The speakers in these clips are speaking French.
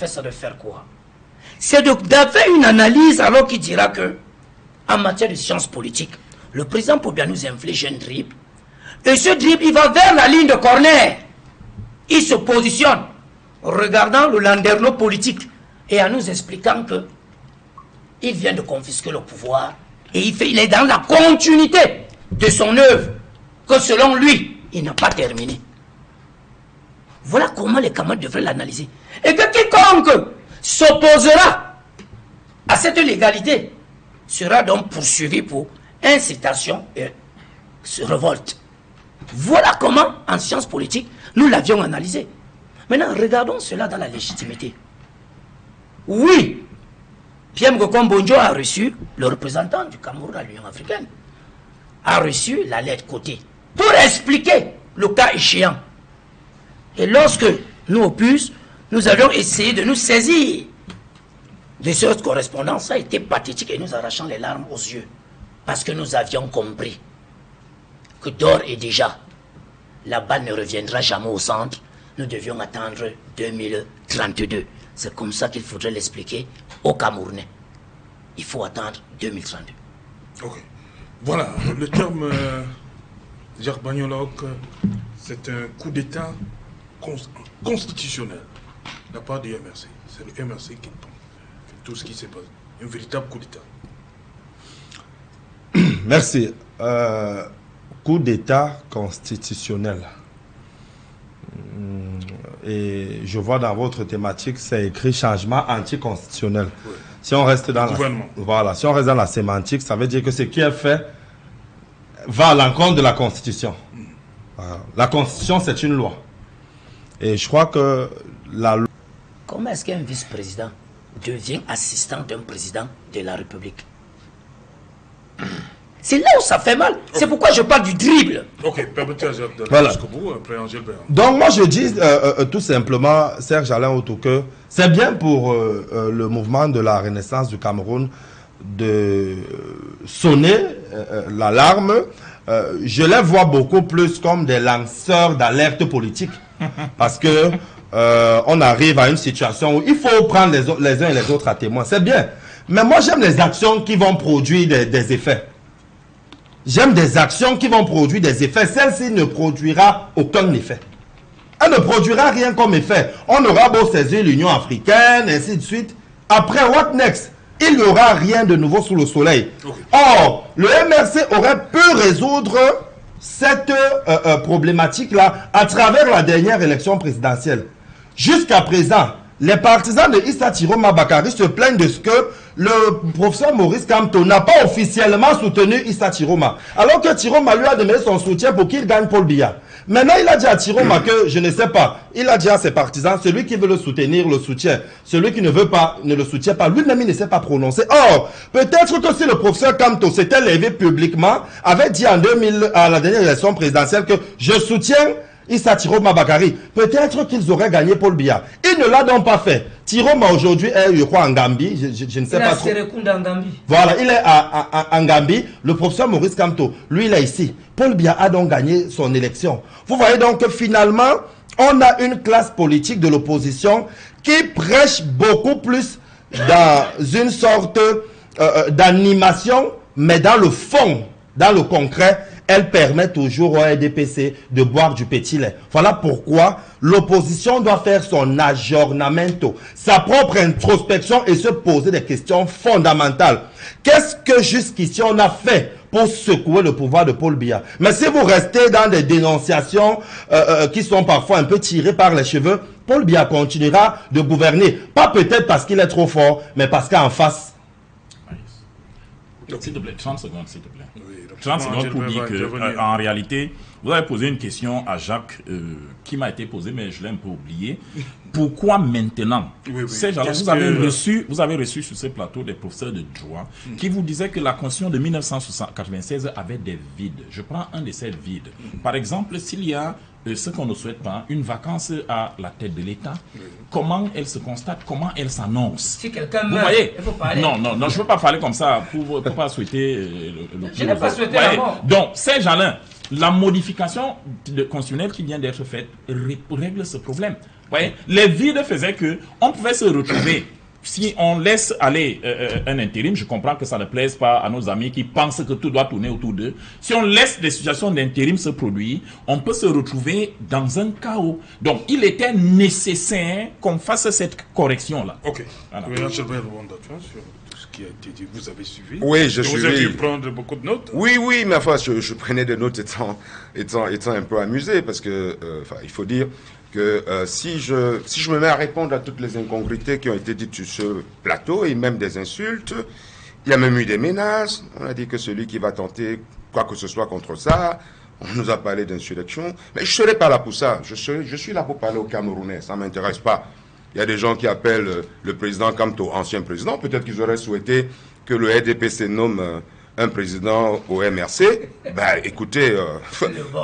ça de faire quoi? C'est d'avoir une analyse alors qu'il dira que, en matière de sciences politiques, le président peut bien nous infliger un dribble. Et ce dribble, il va vers la ligne de corner. Il se positionne, regardant le landerneau politique et en nous expliquant que il vient de confisquer le pouvoir et il est dans la continuité de son œuvre que selon lui, il n'a pas terminé. Voilà comment les camarades devraient l'analyser. Et que quiconque s'opposera à cette légalité sera donc poursuivi pour incitation et révolte. Voilà comment, en sciences politiques, nous l'avions analysé. Maintenant, regardons cela dans la légitimité. Oui, Pierre Ngokon Bonjo a reçu, le représentant du Cameroun à l'Union africaine, a reçu la lettre cotée pour expliquer le cas échéant. Et lorsque nous, au PUS, nous avions essayé de nous saisir de cette correspondance, ça a été pathétique et nous arrachant les larmes aux yeux. Parce que nous avions compris que d'ores et déjà, la balle ne reviendra jamais au centre. Nous devions attendre 2032. C'est comme ça qu'il faudrait l'expliquer aux Camerounais. Il faut attendre 2032. Ok. Voilà, le terme Jacques Bagnoloc, c'est un coup d'État constitutionnel de la part du MRC. C'est le MRC qui prend tout ce qui s'est passé. Un véritable coup d'État. Merci. Coup d'État constitutionnel. Et je vois dans votre thématique, c'est écrit changement anticonstitutionnel. Oui. Si on reste dans si on reste dans la sémantique, ça veut dire que ce qui est fait va à l'encontre de la Constitution. La Constitution, c'est une loi. Et je crois que la loi... Comment est-ce qu'un vice-président devient assistant d'un président de la République? C'est là où ça fait mal. Okay. C'est pourquoi je parle du dribble. Ok, permettez à Jacques d'aller jusqu'au bout, après Angèle Béran. Donc moi je dis tout simplement, Serge Alain Autou, que c'est bien pour le mouvement de la Renaissance du Cameroun de sonner l'alarme. Je les vois beaucoup plus comme des lanceurs d'alerte politique. Parce que on arrive à une situation où il faut prendre les uns et les autres à témoin. C'est bien. Mais moi j'aime les actions qui vont produire des effets. J'aime des actions qui vont produire des effets. Celle-ci ne produira aucun effet. Elle ne produira rien comme effet. On aura beau saisir l'Union africaine, ainsi de suite. Après, what next? Il n'y aura rien de nouveau sous le soleil. Okay. Or, le MRC aurait pu résoudre cette problématique-là à travers la dernière élection présidentielle. Jusqu'à présent, les partisans de Issa Tiroma Bakary se plaignent de ce que le professeur Maurice Kamto n'a pas officiellement soutenu Issa Tiroma. Alors que Tiroma lui a donné son soutien pour qu'il gagne Paul Biya. Maintenant, il a dit à Tiroma que, je ne sais pas, il a dit à ses partisans, celui qui veut le soutenir, le soutient. Celui qui ne veut pas, ne le soutient pas. Lui-même, il ne s'est pas prononcé. Or, peut-être que si le professeur Kamto s'était levé publiquement, avait dit en 2000, à la dernière élection présidentielle, que je soutiens Issa Tiroma Bakary, peut-être qu'ils auraient gagné Paul Biya. Il ne l'a donc pas fait. Tiroma aujourd'hui est, je crois, en Gambie. Je ne sais pas trop. En Gambie. Voilà, il est en Gambie. Le professeur Maurice Kamto, lui, il est ici. Paul Biya a donc gagné son élection. Vous voyez donc que finalement, on a une classe politique de l'opposition qui prêche beaucoup plus dans une sorte d'animation, mais dans le fond, dans le concret, elle permet toujours au RDPC de boire du petit lait. Voilà pourquoi l'opposition doit faire son aggiornamento, sa propre introspection et se poser des questions fondamentales. Qu'est-ce que jusqu'ici on a fait pour secouer le pouvoir de Paul Biya? Mais si vous restez dans des dénonciations qui sont parfois un peu tirées par les cheveux, Paul Biya continuera de gouverner. Pas peut-être parce qu'il est trop fort, mais parce qu'en face... S'il te plaît, 30 secondes, s'il te plaît. Oui, 30 secondes pour dire qu'en réalité, vous avez posé une question à Jacques qui m'a été posée, mais je l'ai un peu oublié. Pourquoi maintenant? Ces gens-là, vous avez reçu sur ce plateau des professeurs de droit qui vous disaient que la Constitution de 1996 avait des vides. Je prends un de ces vides. Par exemple, s'il y a ce qu'on ne souhaite pas, une vacance à la tête de l'État, comment elle se constate, comment elle s'annonce? Si quelqu'un meurt, vous voyez, il faut parler. Non, je ne veux pas parler comme ça pour pas souhaiter je n'ai pas souhaité la mort. Donc, ces gens-là, la modification constitutionnelle qui vient d'être faite règle ce problème. Ouais, les vides faisaient que on pouvait se retrouver. Si on laisse aller un intérim, je comprends que ça ne plaise pas à nos amis qui pensent que tout doit tourner autour d'eux. Si on laisse des situations d'intérim se produire, on peut se retrouver dans un chaos. Donc, il était nécessaire qu'on fasse cette correction-là. Ok. Voilà. Sur tout ce qui a été dit, vous avez suivi. Oui, je suis. Vous avez dû prendre beaucoup de notes. Oui, mais enfin, je prenais des notes étant un peu amusé parce que, il faut dire que si je me mets à répondre à toutes les incongruités qui ont été dites sur ce plateau et même des insultes, il y a même eu des menaces. On a dit que celui qui va tenter quoi que ce soit contre ça, on nous a parlé d'insurrection. Mais je ne serai pas là pour ça. Je suis là pour parler aux Camerounais. Ça ne m'intéresse pas. Il y a des gens qui appellent le président Kamto ancien président. Peut-être qu'ils auraient souhaité que le RDPC nomme un président au MRC. Ben, écoutez,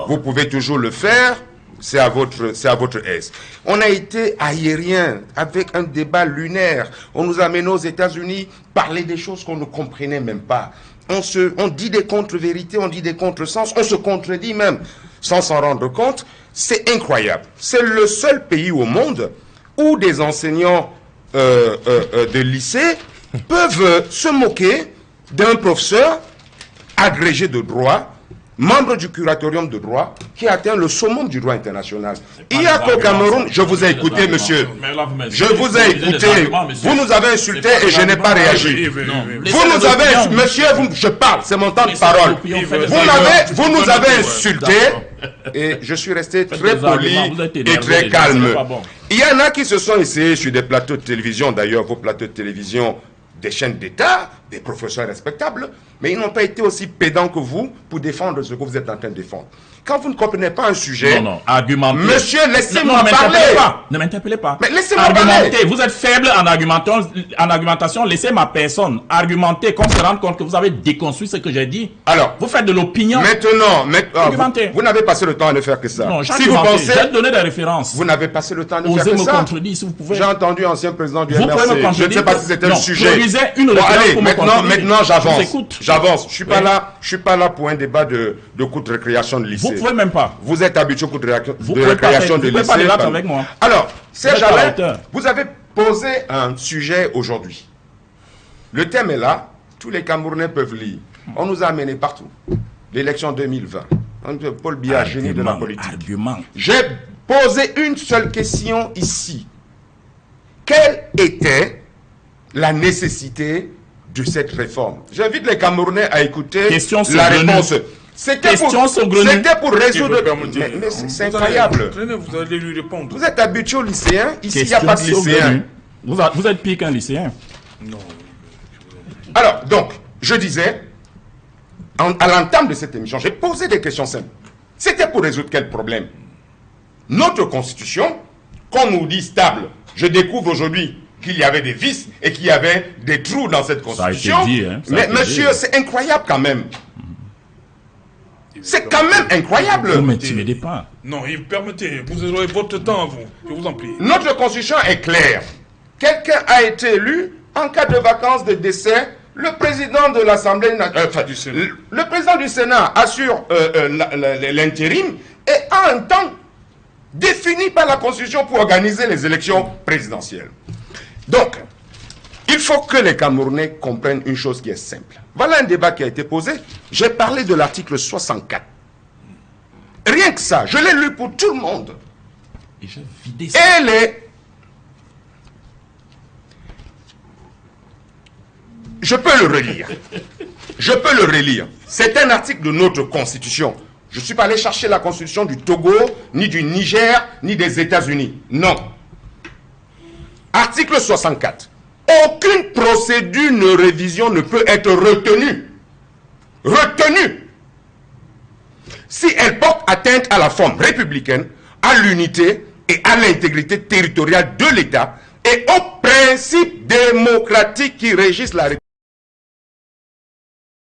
vous pouvez toujours le faire. C'est à votre aise. On a été aérien avec un débat lunaire. On nous a mené aux États-Unis parler des choses qu'on ne comprenait même pas. On dit des contre-vérités, on dit des contresens, on se contredit même sans s'en rendre compte. C'est incroyable. C'est le seul pays au monde où des enseignants de lycée peuvent se moquer d'un professeur agrégé de droit, membre du curatorium de droit, qui atteint le summum du droit international. Il y a qu'au Cameroun, je vous ai écouté, monsieur. Je vous ai écouté. Vous nous avez insulté et je n'ai pas réagi. Vous nous avez, monsieur, je parle, c'est mon temps de parole. Vous nous avez insulté et je suis resté très poli et très calme. Il y en a qui se sont essayés sur des plateaux de télévision, d'ailleurs, vos plateaux de télévision, des chaînes d'État, des professeurs respectables, mais ils n'ont pas été aussi pédants que vous pour défendre ce que vous êtes en train de défendre. Quand vous ne comprenez pas un sujet, argumentez. Monsieur, laissez-moi parler. Ne m'interpellez pas. Mais laissez-moi parler. Vous êtes faible en argumentation. Laissez ma personne argumenter, qu'on se rende compte que vous avez déconstruit ce que j'ai dit. Alors, vous faites de l'opinion. Maintenant, vous n'avez passé le temps à ne faire que ça. Non, si vous pensez, j'ai donné des références. Vous n'avez passé le temps à ne faire que ça. Osez me contredire si vous pouvez. J'ai entendu ancien président du MRC. Je ne sais pas si c'était le sujet. Allez, maintenant j'avance. Je suis pas là pour un débat de cours de récréation de lycée. Vous pouvez même pas. Vous êtes habitué au cours de récréation de lycée. Vous pouvez pas débattre avec moi. Alors, Serge Alain, vous avez posé un sujet aujourd'hui. Le thème est là. Tous les Camerounais peuvent lire. On nous a amenés partout. L'élection 2020. Paul Biya, génie de la politique. J'ai posé une seule question ici. Quelle était la nécessité de cette réforme? J'invite les Camerounais à écouter la réponse. C'était pour résoudre... Mais c'est incroyable. Vous allez lui répondre. Vous êtes habitué aux lycéens. Ici, il n'y a pas de lycéens. Vous êtes pire qu'un lycéen. Non. Alors, donc, je disais, à l'entame de cette émission, j'ai posé des questions simples. C'était pour résoudre quel problème? Notre constitution, qu'on nous dit stable, je découvre aujourd'hui qu'il y avait des vices et qu'il y avait des trous dans cette constitution. Ça a été dit, hein. Mais monsieur, c'est incroyable quand même. C'est quand même incroyable. Vous ne m'intimidez pas. Non, permettez, vous aurez votre temps à vous. Je vous en prie. Notre constitution est claire. Quelqu'un a été élu en cas de vacances, de décès. Le président de l'Assemblée nationale, le président du Sénat assure l'intérim et a un temps défini par la Constitution pour organiser les élections présidentielles. Donc, il faut que les Camerounais comprennent une chose qui est simple. Voilà un débat qui a été posé. J'ai parlé de l'article 64. Rien que ça, je l'ai lu pour tout le monde. Et j'ai vidé ça. Je peux le relire. Je peux le relire. C'est un article de notre Constitution. Je ne suis pas allé chercher la Constitution du Togo, ni du Niger, ni des États-Unis. Non. Article 64. Aucune procédure de révision ne peut être retenue. Retenue. Si elle porte atteinte à la forme républicaine, à l'unité et à l'intégrité territoriale de l'État et aux principes démocratiques qui régissent la République.